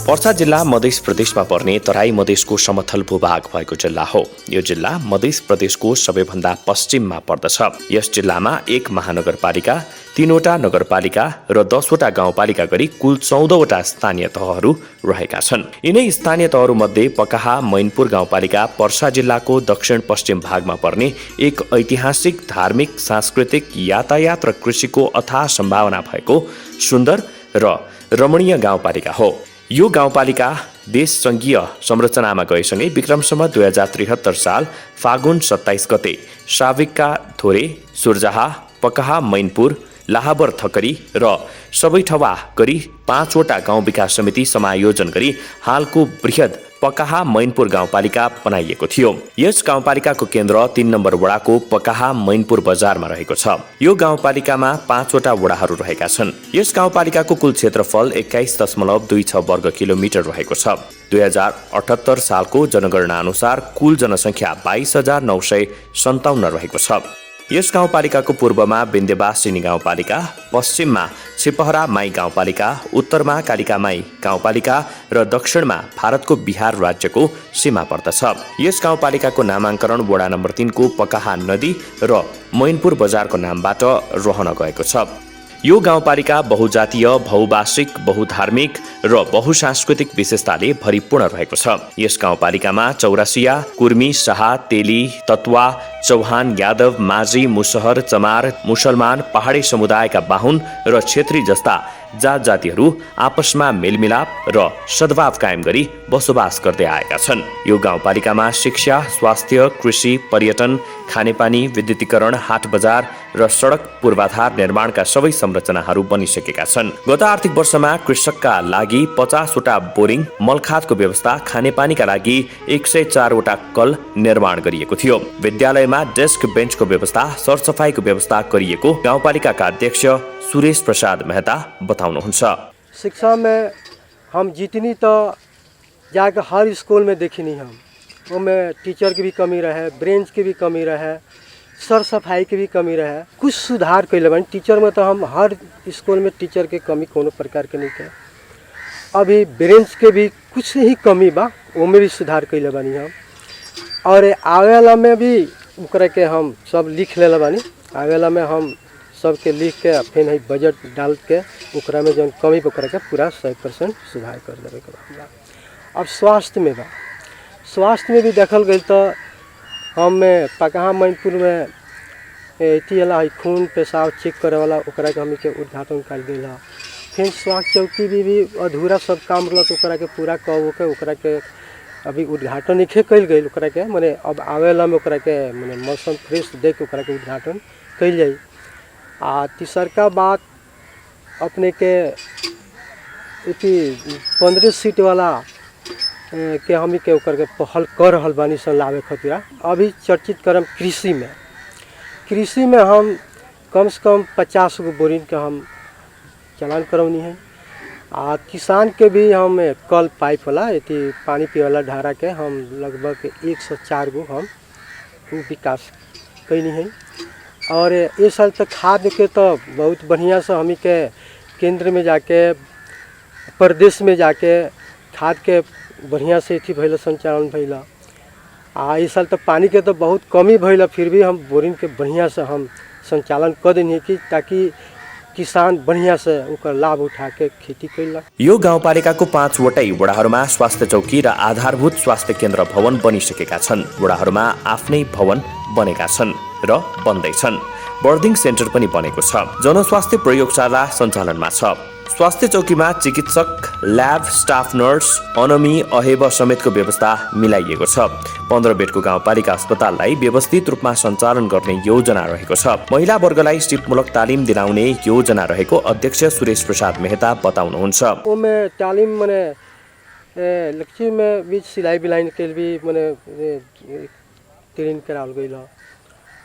पर्सा जिल्ला मध्य प्रदेशमा पर्ने तराई मधेसको समथल भूभाग भएको जिल्ला हो। यो जिल्ला मध्य प्रदेशको सबैभन्दा पश्चिममा पर्दछ। यस जिल्लामा 1 महानगरपालिका, 3वटा नगरपालिका र 10वटा गाउँपालिका गरी कुल 14वटा स्थानीय तहहरू रहेका छन्। यिनै स्थानीय तहहरूमध्ये पकाहा मैनपुर गाउँपालिका पर्सा जिल्लाको दक्षिण पश्चिम भागमा पर्ने एक ऐतिहासिक, धार्मिक, सांस्कृतिक, यातायात र कृषिको अथाह सम्भावना भएको सुन्दर र रमणीय गाउँपालिका हो। यो गाउँपालिका देश सङ्घीय संरचनामा गएसँगै विक्रम सम्वत 2073 साल फागुन 27 गते साविकका थोरे, सुर्जाहा, पकाहा मैनपुर, लाहाबर थकरी र सबैठवा गरी 5वटा गाउँ विकास समिति समायोजन गरी हालको बृहत पकाहा मैनपुर गाउँपालिका बनाइएको थियो। यस गाउँपालिकाको केन्द्र 3 नम्बर वडाको पकाहा मैनपुर बजारमा रहेको छ। यो गाउँपालिकामा 5वटा वडाहरू रहेका छन्। यस गाउँपालिकाको कुल क्षेत्रफल 21.26 वर्ग किलोमिटर रहेको छ। 2078 सालको जनगणना अनुसार कुल जनसङ्ख्या 22,957 रहेको छ। यस गाउँपालिकाको पूर्वमा विन्ध्यवासिनी गाउँपालिका, पश्चिममा छिपहरा माई गाउँपालिका, उत्तरमा कालिका माई गाउँपालिका र दक्षिणमा भारतको बिहार राज्यको सीमा पर्दछ। यस गाउँपालिकाको नामाङ्करण वडा नम्बर 3 को पकाहा नदी र मैनपुर बजारको नामबाट रहन गएको छ। यो गाउँपालिका बहुजातीय, बहुभाषिक, बहुधार्मिक र बहुसांस्कृतिक विशेषताले भरिपूर्ण रहेको छ। यस गाउँपालिकामा चौरासिया, कुर्मी, शाह, तेली, तत्वा, चौहान, यादव, माझी, मुसहर, चमार, मुसलमान, पहाडी समुदायका बाहुन र क्षेत्री जस्ता जात जातिहरू आपसमा मेलमिलाप र सद्भाव कायम गरी बसोबास गर्दै आएका छन्। यो गाउँपालिकामा शिक्षा, स्वास्थ्य, कृषि, पर्यटन, खानेपानी, विद्युतीकरण, हाट बजार र सडक पूर्वाधार निर्माणका सबै संरचनाहरू बनिसकेका छन्। गत आर्थिक वर्षमा कृषकका लागि 50वटा बोरिङ, मलखातको व्यवस्था, खानेपानीका लागि 104वटा कल निर्माण गरिएको थियो। विद्यालयमा डेस्क बेन्चको व्यवस्था, सरसफाईको व्यवस्था गरिएको गाउँपालिकाका अध्यक्ष सुरेश प्रसाद मेहता बताउनुहुन्छ। शिक्षा में हम जितनी तो जाकर हर स्कूल में देखनी हम उसमें टीचर की भी कमी रहे, ब्रेंच की भी कमी रहे, सर सफाई की भी कमी रहे। कुछ सुधार कैले बनी टीचर में, तो हम हर स्कूल में टीचर के कमी कोनो प्रकार के नहीं थे। अभी ब्रेंच के भी कुछ ही कमी बा, उसमें भी सुधार कैले बनी हम। और आवेला में भी उकरा के हम सब लिख ले बानी। आवेला में हम सबके लिख के फिर ही बजट डाल के उकरा में जो कमी उकरा के पूरा 100% सुधार कर देवे के बा। अब स्वास्थ्य में बा, स्वास्थ्य में भी देखल गई तो हम पकाहा मैनपुर में एती वाला खून पेशाब चेक करे वाला उकरा के हम के उद्घाटन कर दिल। फिर स्वास्थ्य चौकी भी अधूरा सब काम रहल तो उकरा के पूरा कह के उकरा के अभी उद्घाटन नहीं कल गई। उकरा के माने अब आवेला में उकरा के माने मौसम फ्रेश देख के उकरा के उद्घाटन कल जाई। आ तीसरका बात अपने के 15 सीट वाला के हम के उकर के पहल कर रहल बानी सन लावे खतरा। अभी चर्चित करम कृषि में हम कम से कम 50 गो बोरिंग के हम चलान करौनी है। आ किसान के भी हम कल पाइप वाला एती पानी पिए वाला ढारा के हम लगभग 104 गो हम विकास कैनी है। और ये साल तक खाद के तो बहुत बढ़िया से हमी के केंद्र में जाके, प्रदेश में जाके खाद के बढ़िया से थी भैल संचालन भैल। इस साल तो पानी के तो बहुत कमी भैल, फिर भी हम बोरिंग के बढ़िया से हम संचालन कर देनी कि ताकि किसान बढ़िया से उनका लाभ उठा के खेती कैला। यो गाउँपालिकाको 5वटै वडाहरूमा स्वास्थ्य चौकी र आधारभूत स्वास्थ्य केन्द्र भवन बनिसकेका छन्। वडाहरूमा आफ्नै भवन बनेका छन् र बन्दैछन्। बर्दिङ सेन्टर पनि बनेको छ। जनस्वास्थ्य प्रयोगशाला सञ्चालनमा छ। स्वास्थ्य चौकीमा चिकित्सक, ल्याब, स्टाफ नर्स, अनमी, अहेब समेतको व्यवस्था मिलाइएको छ। 15 बेडको गाउँपालिका अस्पताललाई व्यवस्थित रूपमा सञ्चालन गर्ने योजना रहेको छ। महिला वर्गलाई सिपमूलक तालिम दिलाउने योजना रहेको अध्यक्ष सुरेश प्रसाद मेहता बताउनुहुन्छ। ओमे तालिम माने लक्ष्य में बीच सिलाई बिलाई के भी माने ट्रेनिंग कराल गइल।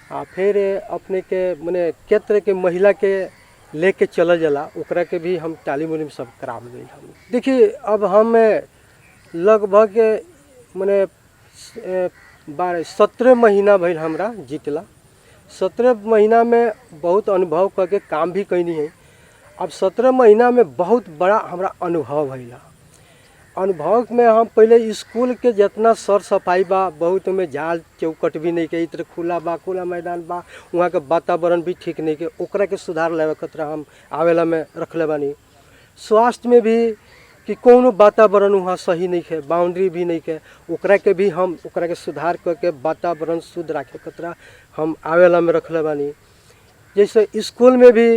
फिर अपने के माने के तरह के महिला के लेके चल जाला ओकरा के भी हम तालीम उलीम सब कराव गई। हम देखिए अब हम लगभग माने 17 महीना भइल हमरा जीतला। 17 महीना में बहुत अनुभव करके काम भी कैनी है। अब 17 महीना में बहुत बड़ा हमरा अनुभव भइला। अनुभव में हम पहले स्कूल के जितना सर सफाई बा बहुत में झाड़ चौकट भी नहीं के इधर खुला मैदान बा वहाँ के वातावरण भी ठीक नहीं के ओकरा के सुधार लेवे खतरा हम आवेला में रखले बानी। स्वास्थ्य में भी कि कोनो वातावरण वहाँ सही नहीं है, बाउंड्री भी नहीं है, ओकरा के भी हम ओकरा के सुधार करके वातावरण शुद्ध रखे खतरा हम आवेला में रखले बानी। जैसे स्कूल में भी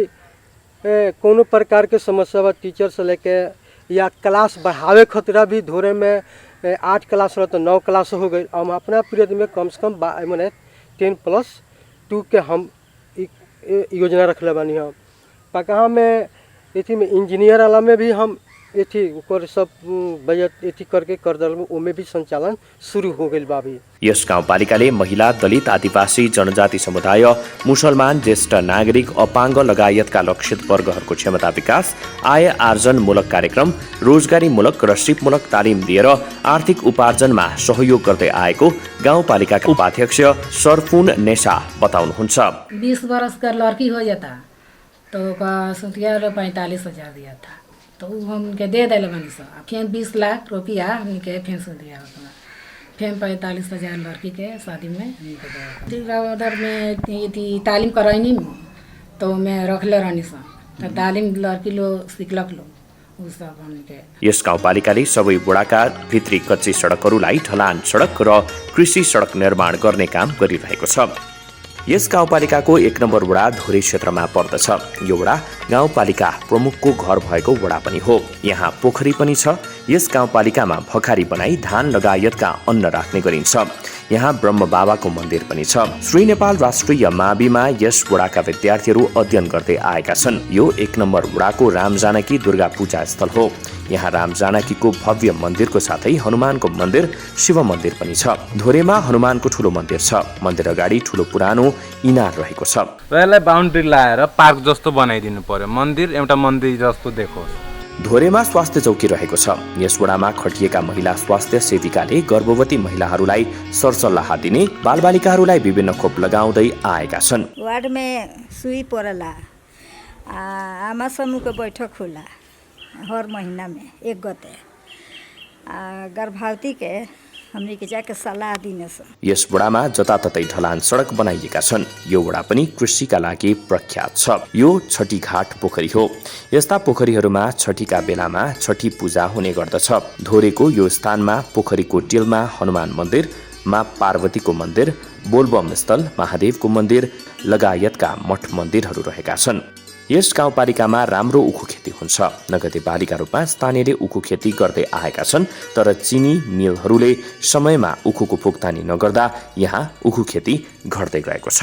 कोनो प्रकार के समस्या बा टीचर से लेके या क्लास बढ़ावे खतरा भी धोरे में 8 क्लास रहा तो 9 क्लास हो गई। हम अपना पीरियड में कम से कम मैंने 10+2 के हम योजना रखले बानी। हम पकहा में इथी में इंजीनियर वाला में भी हम एथी ऊपर सब बजट एथी करके कर दल में ओमे भी संचालन शुरू हो गई बाबी। यस गाउँपालिकाले महिला, दलित, आदिवासी, जनजाति समुदाय, मुसलमान, ज्येष्ठ नागरिक, अपाङ्ग लगायतका लक्षित वर्गहरूको क्षमता विकास, आय आर्जनमूलक कार्यक्रम, रोजगारीमूलक र सिपमूलक तालिम दिएर आर्थिक उपार्जनमा सहयोग गर्दै आएको गाउँपालिकाका उपाध्यक्ष सरफुन नेसा बताउनुहुन्छ। 20 वर्ष का लड़की हो जाता तो का सुतिया 45,000 दिया था तो हम उनके दे दिले बनी सो फिर 20 लाख रुपया हमके फिर से दिया होता फिर 45,000 लड़की के शादी में हमके दिया उधर में तालीम कराइनी तो मैं रखले रहनी सो तो तालीम लड़की लोग सिखलक लोग उस सब हमके। यस गाउँपालिकाले सबै वडाका भित्री कच्ची सडकहरूलाई ढलान सडक र कृषि सडक निर्माण गर्ने काम गरिरहेको छ। यस गाउँपालिकाको 1 नम्बर वडा धुरी क्षेत्रमा पर्दछ। यो वडा गाउँपालिका प्रमुखको घर भएको वडा पनि हो। यहाँ पोखरी पनि छ। यस गाउँपालिकामा भखारी बनाई धान लगायतका अन्न राख्ने गरिन्छ। यहाँ ब्रह्म बाबाको मन्दिर पनि छ। श्री नेपाल राष्ट्रिय माविमा यस वडाका विद्यार्थीहरू अध्ययन गर्दै आएका छन्। यो 1 नम्बर वडाको रामजानकी दुर्गा पूजा स्थल हो। यहाँ रामजानकीको भव्य मन्दिरको साथै हनुमानको मन्दिर, शिव मन्दिर पनि छ। धोरेमा हनुमानको ठुलो मन्दिर छ। मन्दिर अगाडि ठुलो पुरानो इनार रहेको छ। यसलाई बाउन्ड्री लाएर पार्क जस्तो बनाइदिनु पर्यो। मन्दिर एउटा मन्दिर जस्तो देखोस्। धोरेमा स्वास्थ्य चौकी रहेको छ। यस वडामा खटिएका महिला स्वास्थ्य सेविकाले गर्भवती महिलाहरूलाई सरसल्लाह दिने, बालबालिकाहरूलाई विभिन्न खोप लगाउँदै आएका छन्। वार्ड में सुई पड़ला, आमा समूह के बैठक होला हर महीना में 1 गते, गर्भवती के हमनी के जाके सल्लाह दिने छ। यस वडामा जताततै ढलान सडक बनाइएका छन्। यो वडा पनि कृषिका लागि प्रख्यात छ। यो छठी घाट पोखरी हो। यस्ता पोखरीहरूमा छठीका बेलामा छठी पूजा हुने गर्दछ। धोरेको यो स्थानमा पोखरीको टेलमा हनुमान मन्दिर, मा पार्वतीको मन्दिर, बोलबम स्थल, महादेवको मन्दिर लगायतका मठ मन्दिरहरू रहेका छन्। यस गाउँपालिकामा राम्रो उखु खेती हुन्छ। नगदे बालीका रूपमा स्थानीयले उखु खेती गर्दै आएका छन्, तर चिनी मिलहरूले समयमा उखुको भुक्तानी नगर्दा यहाँ उखु खेती घट्दै गएको छ।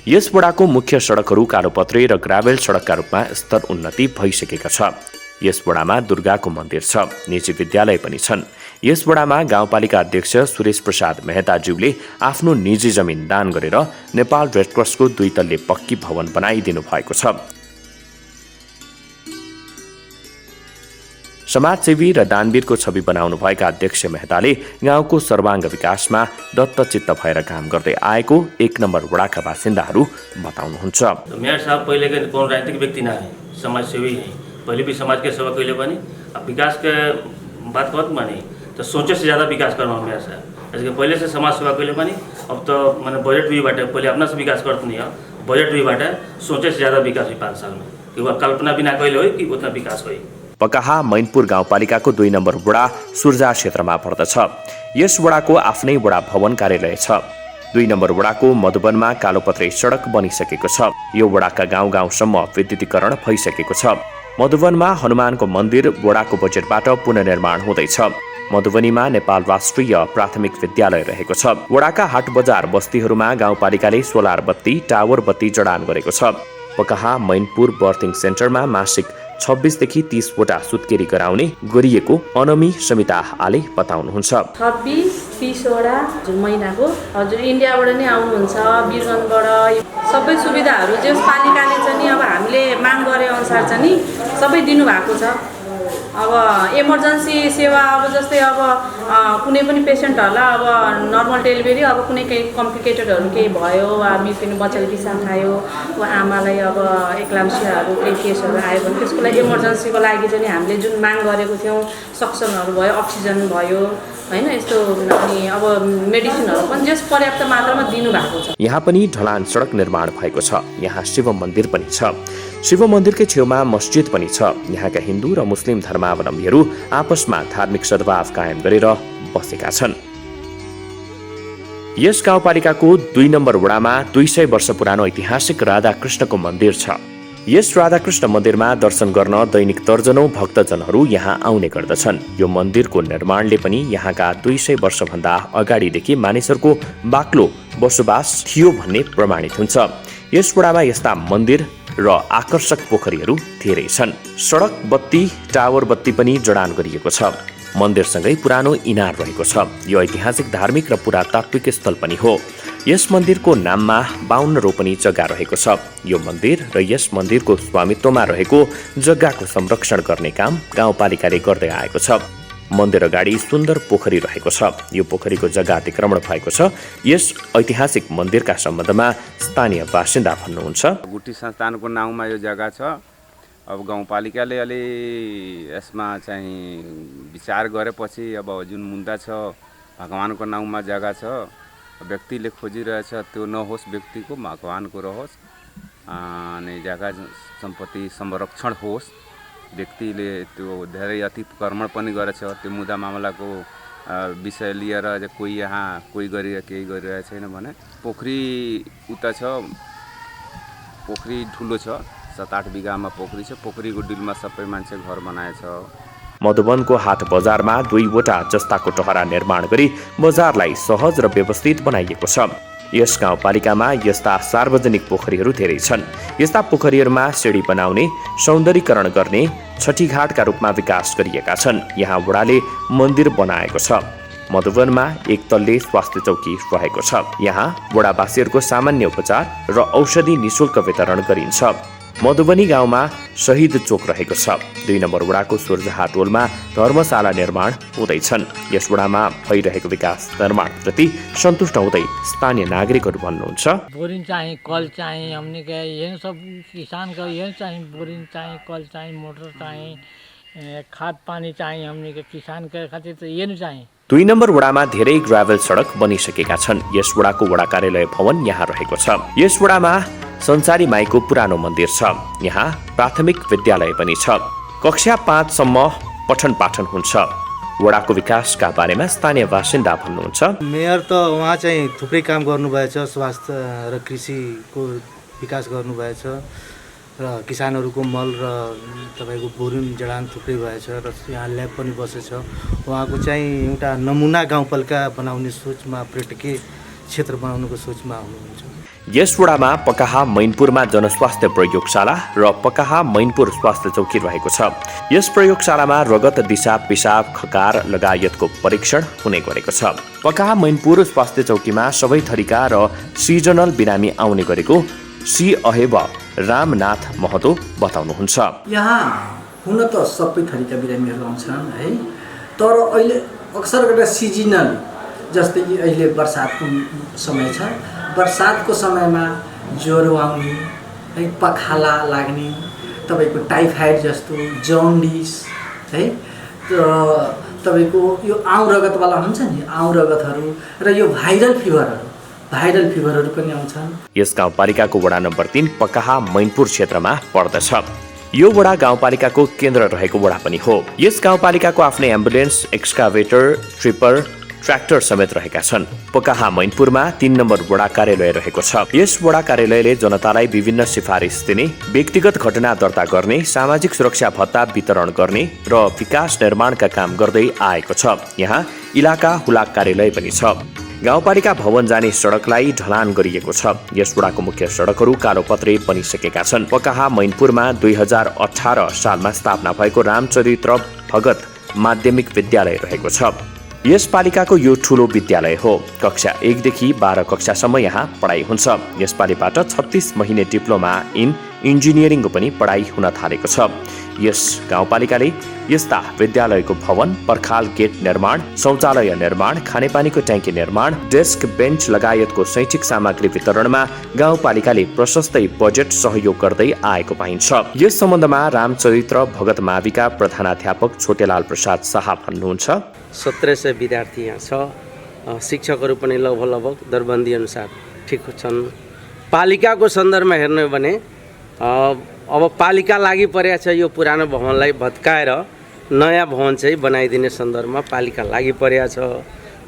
यस वडाको मुख्य सडकहरू कालोपत्रे र ग्राभेल सडकका रूपमा स्तर उन्नति भइसकेका छ। यस वडामा दुर्गाको मन्दिर छ। निजी विद्यालय पनि छन्। यस वडामा गाउँपालिका अध्यक्ष सुरेश प्रसाद मेहताज्यूले आफ्नो निजी जमिन दान गरेर नेपाल रेडक्रसको 2 तल्ले पक्की भवन बनाइदिनु भएको छ। समाजसेवी र दानवीरको छवि बनाउनु भएका अध्यक्ष मेहताले गाउँको सर्वाङ्ग विकासमा दत्तचित्त भएर काम गर्दै आएको 1 नम्बर वडाका बासिन्दाहरू बताउनुहुन्छ। मेयर साहब पहले के कौन राजनीतिक व्यक्ति ना है, समाजसेवी है। पहले भी समाज के सेवा कैले बनी। अब विकास के बात करत मानी तो सोचे से ज़्यादा विकास करना मेयर साहब। जैसे पहले से समाज सेवा कैले बनी, अब तो मैंने बजट भी बांटे। पहले अपना से विकास करते नहीं है, बजट भी बांटे। सोचे से ज़्यादा विकास हुई 5 साल में, कि वह कल्पना भी ना कैले हो कि उतना विकास हुई। पकाहा मैनपुर गाउँपालिकाको 2 नम्बर वडा सुर्जा क्षेत्रमा पर्दछ। यस वडाको आफ्नै वडा भवन कार्यालय छ। 2 नम्बर वडाको मधुवनमा कालोपत्रे सडक बनिसकेको छ। यो वडाका गाउँ गाउँसम्म विद्युतीकरण भइसकेको छ। मधुवनमा हनुमानको मन्दिर वडाको बजेटबाट पुनर्निर्माण हुँदैछ। मधुबनीमा नेपाल राष्ट्रिय प्राथमिक विद्यालय रहेको छ। वडाका हाट बजार बस्तीहरूमा गाउँपालिकाले सोलर बत्ती, टावर बत्ती जडान गरेको छ। पकाहा मैनपुर बर्थिङ सेन्टरमा मासिक 26 देखि 30 वटा सुत्केरी गराउने गरिएको अनमी समिता आले बताउनुहुन्छ। 26-30 वटा महिनाको हजुर इन्डियाबाट नै आउनुहुन्छ, बिरगन्जबाट सबै सुविधाहरू जस पालिकाले चाहिँ अब हामीले माग गरे अनुसार चाहिँ सबै दिनुभएको छ। अब इमर्जेन्सी सेवा अब जस्तै अब कुनै पनि पेसेन्टहरूलाई अब नर्मल डेलिभरी अब कुनै केही कम्प्लिकेटेडहरू केही भयो वा मृत्यु बच्चाले पिसाब खायो वा आमालाई अब एक्लाम्सियाहरू केही केसहरू आयो भने त्यसको लागि इमर्जेन्सीको लागि चाहिँ हामीले जुन माग गरेको थियौँ सक्सनहरू भयो अक्सिजन भयो हैन यस्तो अनि अब मेडिसिनहरू पनि जस पर्याप्त मात्रामा दिनुभएको छ। यहाँ पनि ढलान सडक निर्माण भएको छ। यहाँ शिव मन्दिर पनि छ। शिव मन्दिरकै छेउमा मस्जिद पनि छ। यहाँका हिन्दू र मुस्लिम धर्मावलम्बीहरू आपसमा धार्मिक सद्भाव कायम गरेर बसेका छन्। यस गाउँपालिकाको 2 नम्बर वडामा 200 वर्ष पुरानो ऐतिहासिक राधाकृष्णको मन्दिर छ। यस राधाकृष्ण मन्दिरमा दर्शन गर्न दैनिक दर्जनौं भक्तजनहरू यहाँ आउने गर्दछन्। यो मन्दिरको निर्माणले पनि यहाँका 200 वर्षभन्दा अगाडिदेखि मानिसहरूको बाक्लो बसोबास थियो भन्ने प्रमाणित हुन्छ। यस वडामा यस्ता मन्दिर र आकर्षक पोखरीहरू धेरै छन्। सडक बत्ती टावर बत्ती पनि जडान गरिएको छ। मन्दिरसँगै पुरानो इनार रहेको छ। यो ऐतिहासिक धार्मिक र पुरातात्विक स्थल पनि हो। यस मन्दिरको नाममा 52 रोपनी जग्गा रहेको छ। यो मन्दिर र यस मन्दिरको स्वामित्वमा रहेको जग्गाको संरक्षण गर्ने काम गाउँपालिकाले गर्दै आएको छ। मन्दिर अगाडि सुन्दर पोखरी रहेको छ। यो पोखरीको जग्गा अतिक्रमण भएको छ। यस ऐतिहासिक मन्दिरका सम्बन्धमा स्थानीय बासिन्दा भन्नुहुन्छ, गुठी संस्थानको नाउँमा यो जग्गा छ। अब गाउँपालिकाले अलि यसमा चाहिँ विचार गरेपछि अब जुन मुद्दा छ भगवानको नाउँमा जग्गा छ, व्यक्तिले खोजिरहेछ त्यो नहोस्, व्यक्तिको भगवानको रहोस् अनि जग्गा सम्पत्ति संरक्षण होस्। व्यक्तिले त्यो धेरै अतिक्रमण पनि गरेछ। त्यो मुद्दा मामलाको विषय लिएर कोही यहाँ कोही केही गरिरहेको छैन भने पोखरी उता छ। पोखरी ठुलो छ, 7-8 बिघामा पोखरी छ। पोखरीको डिलमा सबै मान्छे घर बनाएछ। मधुवनको हाट बजारमा 2वटा जस्ताको टहरा निर्माण गरी बजारलाई सहज र व्यवस्थित बनाइएको छ। यस गाउँपालिकामा यस्ता सार्वजनिक पोखरीहरू धेरै छन्। यस्ता पोखरीहरूमा सिडी बनाउने, सौन्दर्यीकरण गर्ने, छठीघाटका रूपमा विकास गरिएका छन्। यहाँ वडाले मन्दिर बनाएको छ। मधुवनमा एक तल्ले स्वास्थ्य चौकी रहेको छ। यहाँ वडावासीहरूको सामान्य उपचार र औषधि निशुल्क वितरण गरिन्छ। मधुबनी गाउँमा शहीद चोक रहेको छ। 2 नम्बर वडाको सुर्जहा टोलमा धर्मशाला निर्माण हुँदैछन्। यस वडामा भइरहेको विकास निर्माणप्रति सन्तुष्ट हुँदै स्थानीय नागरिकहरू भन्नुहुन्छ, बोरिङ चाहिए, कल चाहिए, हमने के ये सब किसान का ये चाहिए, बोरिङ चाहिए, कल चाहिए, मोटर चाहिए, खाद पानी चाहिए, हमने के किसान के खातिर तो ये नहीं चाहिए। 2 नम्बर वडामा धेरै ग्राभल सडक बनिसकेका छन्। यस वडाको वडा कार्यालय भवन यहाँ रहेको छ। यस वडामा संसारी माईको पुरानो मन्दिर छ। यहाँ प्राथमिक विद्यालय पनि छ। कक्षा 5 सम्म पठन पाठन हुन्छ। वडाको विकासका बारेमा स्थानीय बासिन्दा भन्नुहुन्छ, मेयर त उहाँ चाहिँ थुप्रै काम गर्नुभएछ। स्वास्थ्य र कृषिको विकास गर्नुभएछ र किसानहरूको मल र तपाईँको बोरिङ जडान थुप्रै भएछ र यहाँ ल्याब पनि बसेछ। उहाँको चाहिँ एउटा नमुना गाउँपालिका बनाउने सोचमा, पर्यटकीय क्षेत्र बनाउनुको सोचमा हुनुहुन्छ। यस वडामा पकाहा मैनपुरमा जनस्वास्थ्य प्रयोगशाला र पकाहा मैनपुर स्वास्थ्य चौकी रहेको छ। यस प्रयोगशालामा रगत, दिशा, पिसाब, खकार लगायतको परीक्षण हुने गरेको छ। पकाहा मैनपुर स्वास्थ्य चौकीमा सबै थरीका र सिजनल बिरामी आउने गरेको सी अहेब रामनाथ महतो बताउनुहुन्छ, यहाँ हुन त सबै थरीका बिरामीहरू आउँछन् है, तर अहिले अक्सर गरेर सिजनल, जस्तै कि अहिले बर्सातको समय छ, बर्सातको समयमा ज्वरो आउने है, पखाला लाग्ने, तपाईँको टाइफाइड जस्तो, जन्डिस है, तपाईँको यो आउँ रगतवाला हुन्छ नि, आउँ रगतहरू र यो भाइरल फिभरहरू पनि आउँछन्। यस गाउँपालिकाको वडा नम्बर 3 पकाहा मैनपुर क्षेत्रमा पर्दछ। यो वडा गाउँपालिकाको केन्द्र रहेको वडा पनि हो। यस गाउँपालिकाको आफ्नै एम्बुलेन्स, एक्सकाभेटर, ट्रिपर, ट्र्याक्टर समेत रहेका छन्। पकाहा मैनपुरमा 3 नम्बर वडा कार्यालय रहेको छ। यस वडा कार्यालयले जनतालाई विभिन्न सिफारिस दिने, व्यक्तिगत घटना दर्ता गर्ने, सामाजिक सुरक्षा भत्ता वितरण गर्ने र विकास निर्माणका काम गर्दै आएको छ। यहाँ इलाका हुलाक कार्यालय पनि छ। गाउँपालिका भवन जाने सडकलाई ढलान गरिएको छ। यस वडाको मुख्य सडकहरू कालोपत्रे बनिसकेका छन्। पकाहा मैनपुरमा 2018 सालमा स्थापना भएको रामचरित्र भगत माध्यमिक विद्यालय रहेको छ। यस पालिकाको यो ठूलो विद्यालय हो। कक्षा 1 देखि 12 कक्षासम्म यहाँ पढाइ हुन्छ। यस पालिबाट 36 महिने डिप्लोमा इन इन्जिनियरिङको पनि पढाइ हुन थालेको छ। यस गाउँपालिकाले यस्ता विद्यालयको भवन, पर्खाल गेट निर्माण, शौचालय निर्माण, खानेपानीको ट्याङ्की निर्माण, डेस्क बेन्च लगायतको शैक्षिक सामग्री वितरणमा गाउँपालिकाले प्रशस्तै बजेट सहयोग गर्दै आएको पाइन्छ। यस सम्बन्धमा रामचरित्र भगत माविका प्रधानाध्यापक छोटेलाल प्रसाद शाह भन्नुहुन्छ, 1700 विद्यार्थी यहाँ छ। शिक्षकहरू पनि लगभग दरबन्दी अनुसार ठिक छन्। पालिकाको सन्दर्भमा हेर्ने हो भने अब पालिका लागि परेको छ यो पुरानो भवनलाई भत्काएर नयाँ भवन चाहिँ बनाइदिने सन्दर्भमा पालिका लागि परेको छ।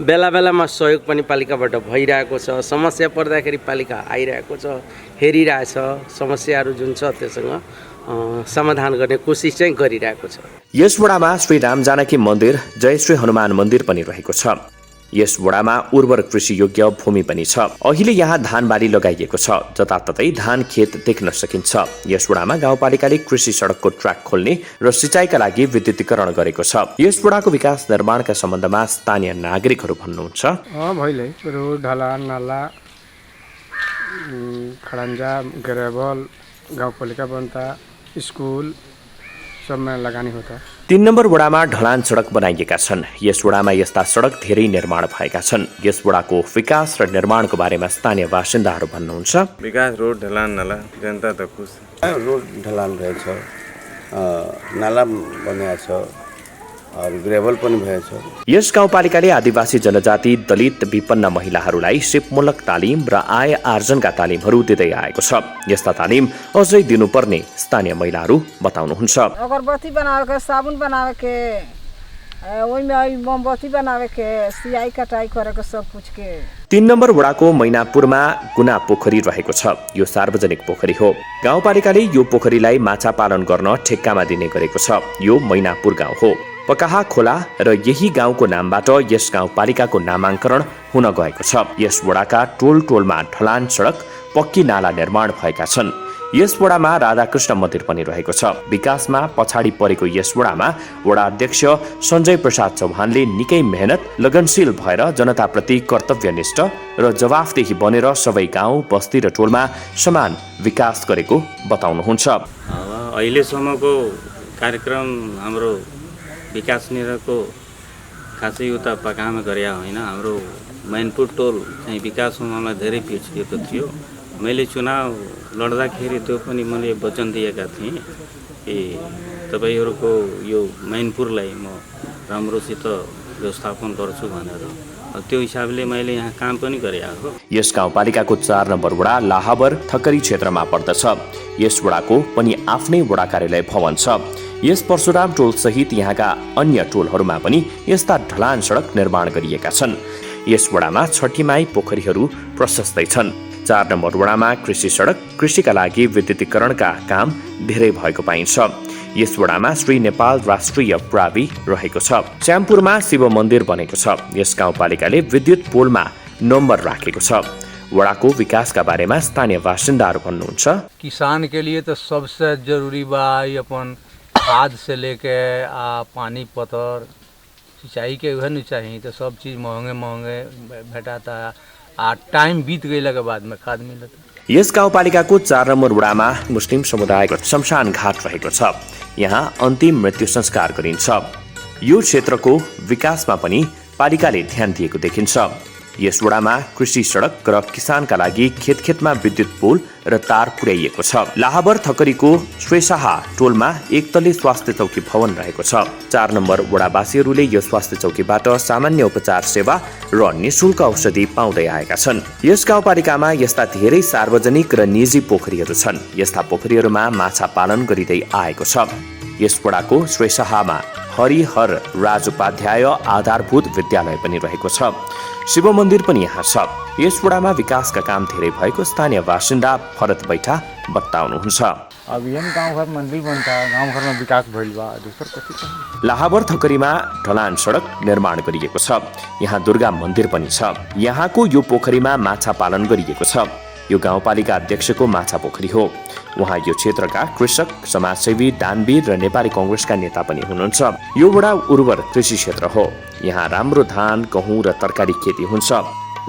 बेला बेलामा सहयोग पनि पालिकाबाट भइरहेको छ। समस्या पर्दाखेरि पालिका आइरहेको छ, हेरिरहेछ, समस्याहरू जुन छ त्योसँग समाधान गर्ने कोसिस चाहिँ गरिरहेको छ। यस वडामा श्री राम जानकी मन्दिर, जय श्री हनुमान मन्दिर पनि रहेको छ। यस वडामा उर्वर कृषि योग्य भूमि पनि छ। अहिले यहाँ धानबारी लगाइएको छ, जताततै धान खेत देख्न सकिन्छ। यस वडामा गाउँपालिकाले कृषि सडकको ट्र्याक खोल्ने र सिँचाइका लागि विद्युतीकरण गरेको छ। यस वडाको विकास निर्माणका सम्बन्धमा स्थानीय नागरिकहरू भन्नुहुन्छ, भइले रोड, ढलान, नाला, खडन्जा, ग्रेभल गाउँपालिका बनता, स्कुल सबमा लगानी होता। 3 नम्बर वडामा ढलान सडक बनाइएका छन्। यस वडामा यस्ता सडक धेरै निर्माण भएका छन्। यस वडाको विकास र निर्माणको बारेमा स्थानीय बासिन्दाहरू भन्नुहुन्छ, विकास रोड, ढलान, नाला, जनता त खुश। रोड ढलान रहेछ, नाला बनिएको छ, ग्रेभल पनि भएछ। यस गाउँपालिकाले आदिवासी जनजाति, दलित, विपन्न महिलाहरूलाई सिपमूलक तालिम र आय आर्जनका तालिमहरू दिँदै आएको छ। यस्ता तालिम अझै दिनुपर्ने स्थानीय महिलाहरू बताउनुहुन्छ। अगरबत्ती बनावे के, साबुन बनावे के, ओइमे मोमबत्ती बनावे के, सियाई कटाई करे के, सब कुछ के। 3 नम्बर वडाको मैनापुरमा गुना पोखरी रहेको छ। यो सार्वजनिक पोखरी हो। गाउँपालिकाले यो पोखरीलाई माछा पालन गर्न ठेक्कामा दिने गरेको छ। यो मैनापुर गाउँ हो। पकाहा खोला र यही गाउँको नामबाट यस गाउँपालिकाको नामाङ्करण हुन गएको छ। यस वडाका टोल टोलमा ढलान सडक, पक्की नाला निर्माण भएका छन्। यस वडामा राधाकृष्ण मन्दिर पनि रहेको छ। विकासमा पछाडि परेको यस वडामा वडा अध्यक्ष सञ्जय प्रसाद चौहानले निकै मेहनत, लगनशील भएर जनताप्रति कर्तव्यनिष्ठ र जवाफदेही बनेर सबै गाउँ, बस्ती र टोलमा समान विकास गरेको बताउनुहुन्छ। अहिलेसम्मको कार्यक्रम हाम्रो विकास निर्णयको खासै उता पकामा गरे होइन। हाम्रो मैनपुर टोल चाहिँ विकास हुनमा धेरै पिछडिएको थियो। मैले चुनाव लड्दाखेरि त्यो पनि मैले वचन दिएका थिएँ कि तपाईँहरूको यो मैनपुरलाई म राम्रोसित व्यवस्थापन गर्छु भनेर। त्यो हिसाबले मैले यहाँ काम पनि गरेको हो। यस गाउँपालिकाको 4 नम्बर वडा लाहाबर थकरी क्षेत्रमा पर्दछ। यस वडाको पनि आफ्नै वडा कार्यालय भवन छ। यस परशुराम टोल सहित यहाँका अन्य टोलहरूमा पनि यस्ता ढलान सडक निर्माण गरिएका छन्। यस वडामा 6 माई पोखरीहरू प्रशस्तै छन्। 4 नम्बर वडामा कृषि सडक, कृषिका लागि विद्युतीकरणका काम धेरै भएको पाइन्छ। यस वडामा श्री नेपाल राष्ट्रिय प्रावि रहेको छ। च्याम्पुरमा शिव मन्दिर बनेको छ। यस गाउँपालिकाले विद्युत पोलमा नम्बर राखेको छ। वडाको विकासका बारेमा स्थानीय बासिन्दाहरू भन्नुहुन्छ, किसान के लिए तो सबसे जरूरी बा अपन खाद से लेके पानी पतर सिंचाई के वह नहीं चाहिए। तो सब चीज़ महंगे भेटाता टाइम बीत गए के बाद में खाद मिलता। यस गाउँपालिकाको 4 नम्बर वडामा मुस्लिम समुदायको शमशान घाट रहेको छ। यहाँ अन्तिम मृत्यु संस्कार गरिन्छ। यो क्षेत्रको विकासमा पनि पालिकाले ध्यान दिएको देखिन्छ। यस वडामा कृषि सडक र किसानका लागि खेतमा विद्युत पोल र तार पुर्याइएको छ। लाहाबर थकरीको स्वेसाहा टोलमा एक तले स्वास्थ्य चौकी भवन रहेको छ। 4 नम्बर वडावासीहरूले यो स्वास्थ्य चौकीबाट सामान्य उपचार सेवा र निःशुल्क औषधि पाउँदै आएका छन्। यस गाउँपालिकामा यस्ता धेरै सार्वजनिक र निजी पोखरीहरू छन्। यस्ता पोखरीहरूमा माछा पालन गरिँदै आएको छ। यस वडाको स्वेसाहामा हरिहर राज उपाध्याय आधारभूत विद्यालय पनि रहेको छ। शिव मन्दिर पनि यहाँ छ। यस वडामा विकासका काम धेरै भएको स्थानीय बासिन्दा भरत बैठा बताउनुहुन्छ। अब यहाँ गाउँघर मन्दिर बनता, गाउँघरमा विकास भइल बा, दोस्रो कति छ। लाहाबर थकरीमा ढलान सडक निर्माण गरिएको छ। यहाँ दुर्गा मन्दिर पनि छ। यहाँको यो पोखरीमा माछा पालन गरिएको छ। यो गाउँपालिका अध्यक्षको माछा पोखरी हो। उहाँ यो क्षेत्रका कृषक, समाजसेवी, दानवीर र नेपाली कांग्रेसका नेता पनि हुनुहुन्छ। यो वडा उर्वर कृषि क्षेत्र हो। यहाँ राम्रो धान, गहुँ र तरकारी खेती हुन्छ।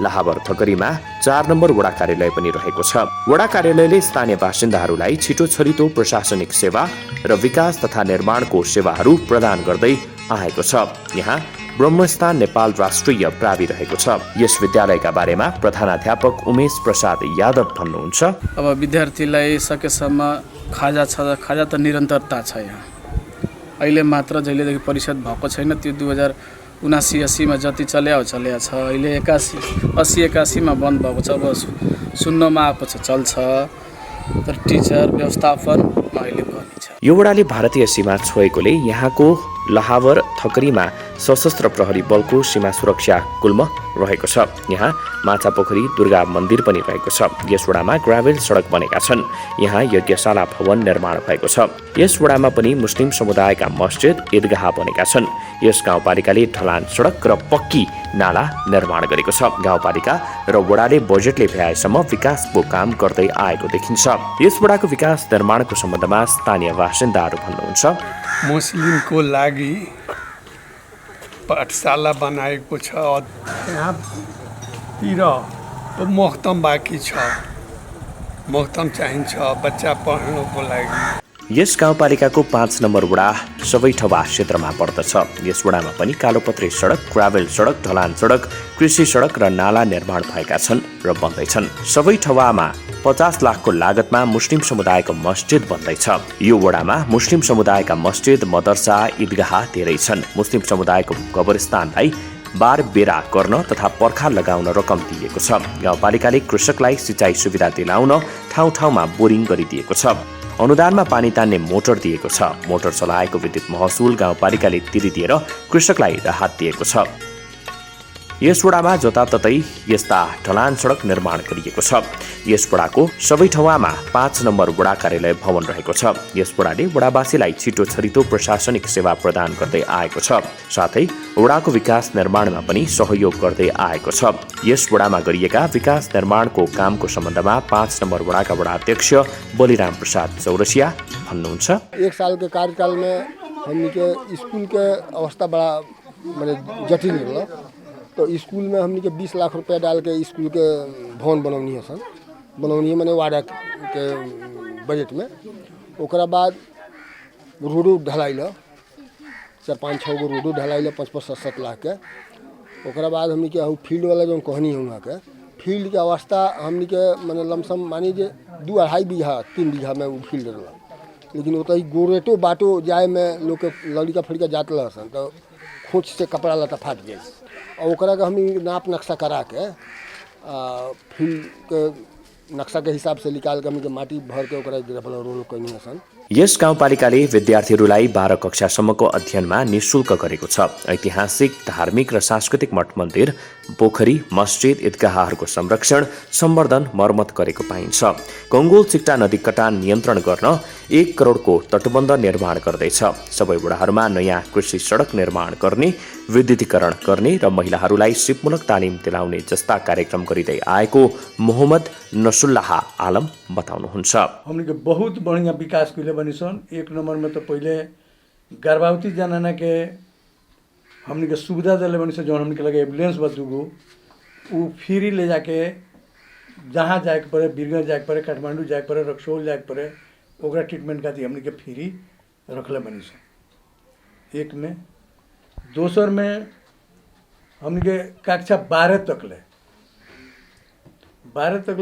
लाहावर थकरीमा 4 नम्बर वडा कार्यालय पनि रहेको छ। वडा कार्यालयले स्थानीय बासिन्दाहरूलाई छिटो छरितो प्रशासनिक सेवा र विकास तथा निर्माणको सेवाहरू प्रदान गर्दै आएको छ। यहाँ ब्रह्मस्थान नेपाल राष्ट्रिय प्रावि रहेको छ। यस विद्यालयका बारेमा प्रधानाध्यापक उमेश प्रसाद यादव भन्नुहुन्छ, अब विद्यार्थीलाई सकेसम्म खाजा त निरन्तरता छ। यहाँ अहिले मात्र जहिलेदेखि परिषद भएको छैन त्यो 2079-80 मा जति चल्या छ। अहिले 80-81 मा बन्द भएको छ। अब सुन्नमा आएको छ चल्छ, तर टिचर व्यवस्थापन अहिले पनि छ। यो वडाले भारतीय सीमा छोएकोले यहाँको लाहावर थकरीमा सशस्त्र प्रहरी बलको सीमा सुरक्षा गुल्म रहेको छ। यहाँ माछापोखरी दुर्गा मन्दिर पनि रहेको छ। यस वडामा ग्राभेल सडक बनेका छन्। यहाँ यज्ञशाला भवन निर्माण भएको छ। यस वडामा पनि मुस्लिम समुदायका मस्जिद ईदगाह बनेका छन्। यस गाउँपालिकाले ढलान सडक र पक्की नाला निर्माण गरेको छ। गाउँपालिका र वडाले बजेटले भ्याएसम्म विकासको काम गर्दै आएको देखिन्छ। यस वडाको विकास निर्माणको सम्बन्धमा स्थानीय बासिन्दाहरू भन्नुहुन्छ, मुस्लिमको लागि पाठशाला बनाएको छ। यहाँतिर मोहतम बाँकी छ। मोहतम चाहिन्छ बच्चा पढ्नको लागि। यस गाउँपालिकाको 5 नम्बर वडा सवैठवा क्षेत्रमा पर्दछ। यस वडामा पनि कालोपत्रे सडक, ग्राभेल सडक, ढलान सडक, कृषि सडक र नाला निर्माण भएका छन् र बन्दैछन्। सवैठवामा 50 लाखको लागतमा मुस्लिम समुदायको मस्जिद बन्दैछ। यो वडामा मुस्लिम समुदायका मस्जिद, मदरसा, ईदगाह धेरै छन्। मुस्लिम समुदायको कब्रस्तानलाई बार बेरा गर्न तथा पर्खा लगाउन रकम दिएको छ। गाउँपालिकाले कृषकलाई सिँचाइ सुविधा दिलाउन ठाउँ ठाउँमा बोरिङ गरिदिएको छ। अनुदानमा पानी तान्ने मोटर दिएको छ। मोटर चलाएको विद्युत महसुल गाउँपालिकाले तिरिदिएर कृषकलाई राहत दिएको छ। यस वडामा जताततै यस्ता ढलान सडक निर्माण गरिएको छ। यस वडाको सबै ठाउँमा 5 नम्बर वडा कार्यालय भवन रहेको छ। यस वडाले वडावासीलाई छिटो छरितो प्रशासनिक सेवा प्रदान गर्दै आएको छ। साथै वडाको विकास निर्माणमा पनि सहयोग गर्दै आएको छ। यस वडामा गरिएका विकास निर्माणको कामको सम्बन्धमा 5 नम्बर वडाका वडा अध्यक्ष बलिराम प्रसाद चौरसिया भन्नुहुन्छ, 1 साल के कार्यकाल में हमनी के स्कूल के अवस्था बड़ा माने जटिल रहा। तो स्कूल में हमनी के 20 लाख रुपया डाल के स्कूल के भवन बनौनी है सन। बनौनी मैंने वार्ड के बजट में। ओकरा बाद रोडो ढलाई 4-5-6 गो रोडो ढलाई 5-7 लाख के। ओकरा बाद हमनी के फील्ड वाला जो कहनी है वहाँ के फील्ड के अवस्था हमनी के मैंने लमसम मानी जे 2-2.5 बीघा 3 बीघा में वो फील्ड रहा। लेकिन वो गोरेटो बाटो जाए में लोग के लड़का फड़का जात सन तो खोच से कपड़ा लता फाट जाए। और ओकरा के हमनी नाप नक्शा करा के फील्ड के नक्शा के हिसाब से निकाल के हमनी के माटी भर के ओकरा ग्रेवल रोड कइनी सन। यस गाउँपालिकाले विद्यार्थीहरूलाई 12 कक्षासम्मको अध्ययनमा निःशुल्क गरेको छ। ऐतिहासिक, धार्मिक र सांस्कृतिक मठ मन्दिर, पोखरी, मस्जिद, ईदगाहहरूको संरक्षण, सम्वर्धन, मर्मत गरेको पाइन्छ। कङ्गोल चिक्टा नदी कटान नियन्त्रण गर्न 1 करोडको तटबन्ध निर्माण गर्दैछ। सबै वडाहरूमा नयाँ कृषि सडक निर्माण गर्ने, विद्युतीकरण गर्ने र महिलाहरूलाई सिपमूलक तालिम दिलाउने जस्ता कार्यक्रम गरिँदै आएको मोहम्मद नसुल्लाह आलम बताउनुहुन्छ। हमनी के बहुत बढ़िया विकास कइले बनी सन। 1 नंबर में तो पहले गर्भवती जनाना के हमनी के सुविधा दिले बनी सन। जो हमनी के लगे एम्बुलेंस बदुगो वो फ्री ले जाके जहाँ जाए के पड़े, बीरगंज जाए के पड़े, काठमांडू जाए के पड़े, रक्सौल जाए के पड़े, ओकरा ट्रीटमेंट खातिर हमनी के फ्री रखले बनी सन। 1 में। दोसर में हमनी के कक्षा 12 तकले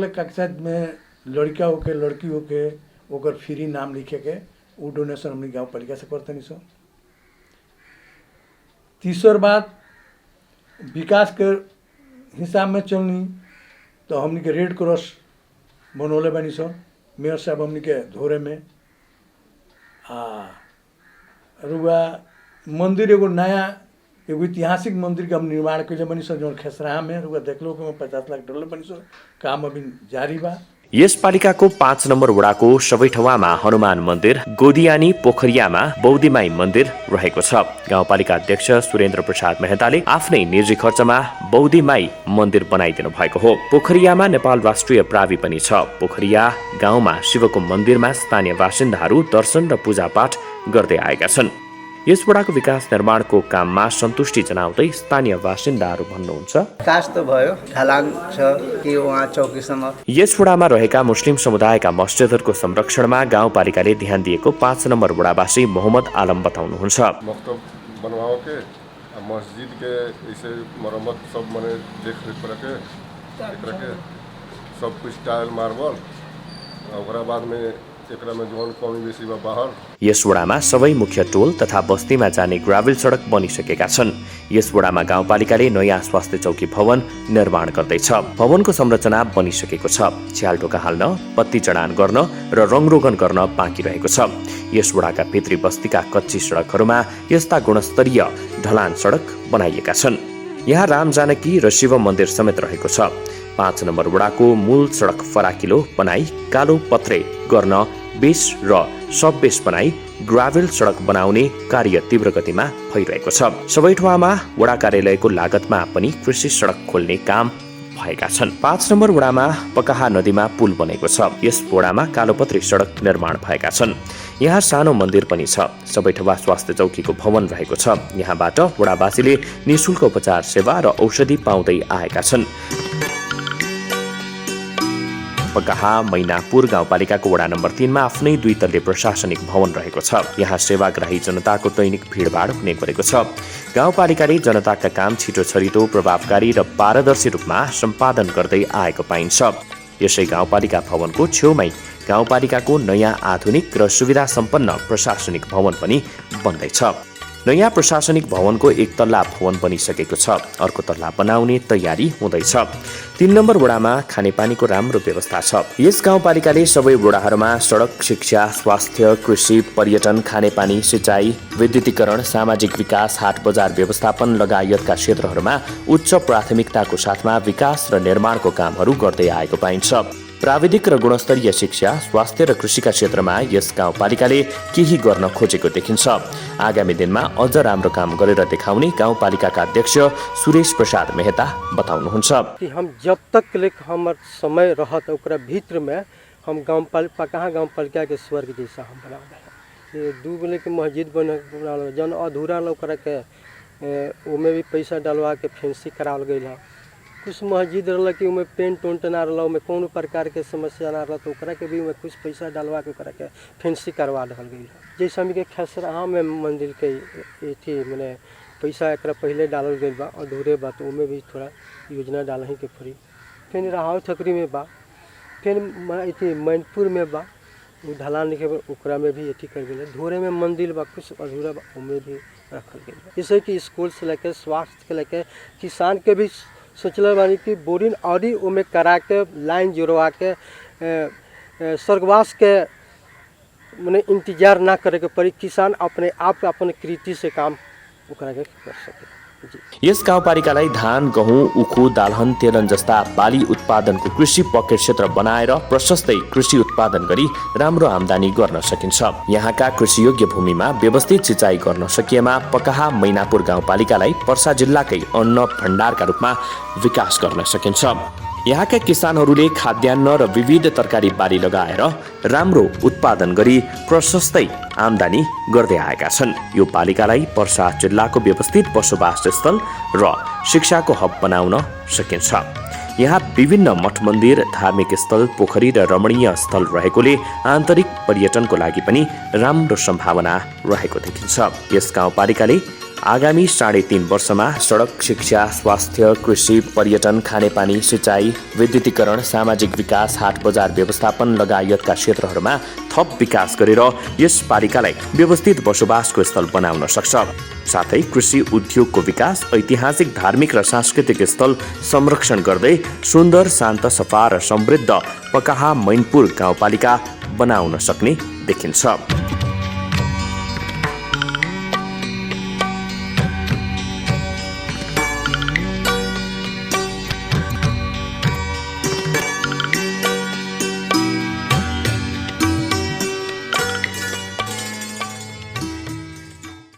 कक्षा में लड़का होके लड़की होके ओकर फ्री नाम लिखे के वो डोनेशन हमनी गाँव पालिका से करते नहीं सो। तीसर बात विकास के हिसाब में चलनी तो हमनी के रेड क्रॉस बनौले बनी सो। मेयर साहब हमनी के धोरे में रुआ मंदिर एगो नया एगो ऐतिहासिक मंदिर के हम निर्माण कैले बनी सो। जो खेसराहा में रुआ देखलो कि 50 लाख डलर बनी सो। काम अभी जारी बा। यस पालिकाको 5 नम्बर वडाको सबै ठाउँमा हनुमान मन्दिर, गोदियानी पोखरियामा बौद्धीमाई मन्दिर रहेको छ। गाउँपालिका अध्यक्ष सुरेन्द्र प्रसाद मेहताले आफ्नै निजी खर्चमा बौद्धीमाई मन्दिर बनाइदिनु भएको हो। पोखरियामा नेपाल राष्ट्रिय प्रावि पनि छ। पोखरिया गाउँमा शिवको मन्दिरमा स्थानीय बासिन्दाहरू दर्शन र पूजापाठ गर्दै आएका छन्। यस वडाको विकास निर्माणको काममा सन्तुष्टि जनाउँदै स्थानीय बासिन्दाहरू भन्नुहुन्छ, विकास त भयो, ढलान छ कि उहाँ चौकीसम्म। यस वडामा रहेका मुस्लिम समुदायका मस्जिदहरूको संरक्षणमा गाउँपालिकाले ध्यान दिएको 5 नम्बर वडावासी मोहम्मद आलम बताउनुहुन्छ। मकतब बनवाओ के मस्जिद के ऐसे मरम्मत सब मने देख रेख के सब कुछ टाइल मार्बल ओकरा बाद में एकरा में जोन कमी बेसी बा बाहर। यस वडामा सबै मुख्य टोल तथा बस्तीमा जाने ग्राभेल सडक बनिसकेका छन्। यस वडामा गाउँपालिकाले नयाँ स्वास्थ्य चौकी भवन निर्माण गर्दैछ। भवनको संरचना बनिसकेको छ। छ्यालढोका हाल्न, पत्ती जडान गर्न र रङरोगन गर्न बाँकी रहेको छ। यस वडाका भित्री बस्तीका कच्ची सडकहरूमा यस्ता गुणस्तरीय ढलान सडक बनाइएका छन्। यहाँ राम जानकी र शिव मन्दिर समेत रहेको छ। 5 नम्बर वडाको मूल सडक फराकिलो बनाई कालो पत्रे गर्न बेस र सब बेस बनाई ग्राभेल सडक बनाउने कार्य तीव्र गतिमा भइरहेको छ। सबै ठाउँमा वडा कार्यालयको लागतमा पनि कृषि सडक खोल्ने काम भएका छन्। 5 नम्बर वडामा पकाहा नदीमा पुल बनेको छ। यस वडामा कालोपत्री सडक निर्माण भएका छन्। यहाँ सानो मन्दिर पनि छ। सबै ठाउँमा स्वास्थ्य चौकीको भवन रहेको छ। यहाँबाट वडावासीले निःशुल्क उपचार सेवा र औषधि पाउँदै आएका छन्। पकाहा मैनापुर गाउँपालिकाको वडा नम्बर 3 मा आफ्नै 2 तल्ले प्रशासनिक भवन रहेको छ। यहाँ सेवाग्राही जनताको दैनिक भिडभाड हुने गरेको छ। गाउँपालिकाले जनताका काम छिटो छरितो, प्रभावकारी र पारदर्शी रूपमा सम्पादन गर्दै आएको पाइन्छ। यसै गाउँपालिका भवनको छेउमै गाउँपालिकाको नयाँ आधुनिक र सुविधा सम्पन्न प्रशासनिक भवन पनि बन्दैछ। नयाँ प्रशासनिक भवनको 1 तल्ला भवन बनिसकेको छ। अर्को तल्ला बनाउने तयारी हुँदैछ। 3 नम्बर वडामा खानेपानीको राम्रो व्यवस्था छ। यस गाउँपालिकाले सबै वडाहरूमा सडक, शिक्षा, स्वास्थ्य, कृषि, पर्यटन, खानेपानी, सिँचाइ, विद्युतीकरण, सामाजिक विकास, हाट बजार व्यवस्थापन लगायतका क्षेत्रहरूमा उच्च प्राथमिकताको साथमा विकास र निर्माणको कामहरू गर्दै आएको पाइन्छ। प्राविधिक र गुणस्तरीय शिक्षा, स्वास्थ्य र कृषिका क्षेत्रमा यस गाउँपालिकाले केही गर्न खोजेको देखिन्छ। आगामी दिनमा अझ राम्रो काम गरेर देखाउने गाउँपालिकाका अध्यक्ष सुरेश प्रसाद मेहता बताउनुहुन्छ कि हम जब तक ले हमर समय रहत ओकरा भीतर में हम पकाहा गाउँपालिका के स्वर्ग जैसा हम बनावे। ये 2 बोले के मस्जिद बनावल जन अधूरा ओकरा के ओमे भी पैसा डलवा के फेंसी करावल गइल। कुछ मस्जिद रहल कि उमें पेंट उंट ना रहल, उमें कौन प्रकार के समस्या ना रहल तो ओकरा के भी उमें कुछ पैसा डालवा के ओकरा के फेंसी करवा रहल गई। जैसे हम के खसरा में मंदिर के थी मैंने पैसा एकरा पहले डालल गई बा, अधूरे बा तो उमें भी थोड़ा योजना डाल ही के पड़ी। फिर राहल छकरी में बा, फिर मैनपुर में बा वो ढलान लिखे ओकरा में भी अथी कर गए। धोरे में मंदिर बा कुछ अधूरा बा उमें भी रखल गई। जैसे कि स्कूल से लेके स्वास्थ्य के लेके किसान के भी सोचल बानी कि बोरिंग ऑडी उमें करा के लाइन जोड़वा के स्वर्गवास के मने इंतजार ना करे के पड़ी। किसान अपने आप अपन कृति से काम ओकरा के कर सके। यस गाउँपालिकालाई धान, गहुँ, उखु, दालहन, तेलन जस्ता बाली उत्पादनको कृषि पकेट क्षेत्र बनाएर प्रशस्तै कृषि उत्पादन गरी राम्रो आम्दानी गर्न सकिन्छ। यहाँका कृषियोग्य भूमिमा व्यवस्थित सिँचाइ गर्न सकिएमा पकाहा मैनापुर गाउँपालिकालाई पर्सा जिल्लाकै अन्न भण्डारका रूपमा विकास गर्न सकिन्छ। यहाँका किसानहरूले खाद्यान्न र विविध तरकारी बाली लगाएर राम्रो उत्पादन गरी प्रशस्तै आम्दानी गर्दै आएका छन्। यो पालिकालाई पर्सा जिल्लाको व्यवस्थित बसोबास स्थल र शिक्षाको हब बनाउन सकिन्छ। यहाँ विभिन्न मठ मन्दिर, धार्मिक स्थल, पोखरी र रमणीय स्थल रहेकोले आन्तरिक पर्यटनको लागि पनि राम्रो सम्भावना रहेको देखिन्छ। यस गाउँपालिकाले आगामी 3.5 वर्षमा सडक, शिक्षा, स्वास्थ्य, कृषि, पर्यटन, खानेपानी, सिँचाइ, विद्युतीकरण, सामाजिक विकास, हाट बजार व्यवस्थापन लगायतका क्षेत्रहरूमा थप विकास गरेर यस पालिकालाई व्यवस्थित बसोबासको स्थल बनाउन सक्छ। साथै कृषि उद्योगको विकास, ऐतिहासिक, धार्मिक र सांस्कृतिक स्थल संरक्षण गर्दै सुन्दर, शान्त, सफा र समृद्ध पकाहा मैनपुर गाउँपालिका बनाउन सक्ने देखिन्छ।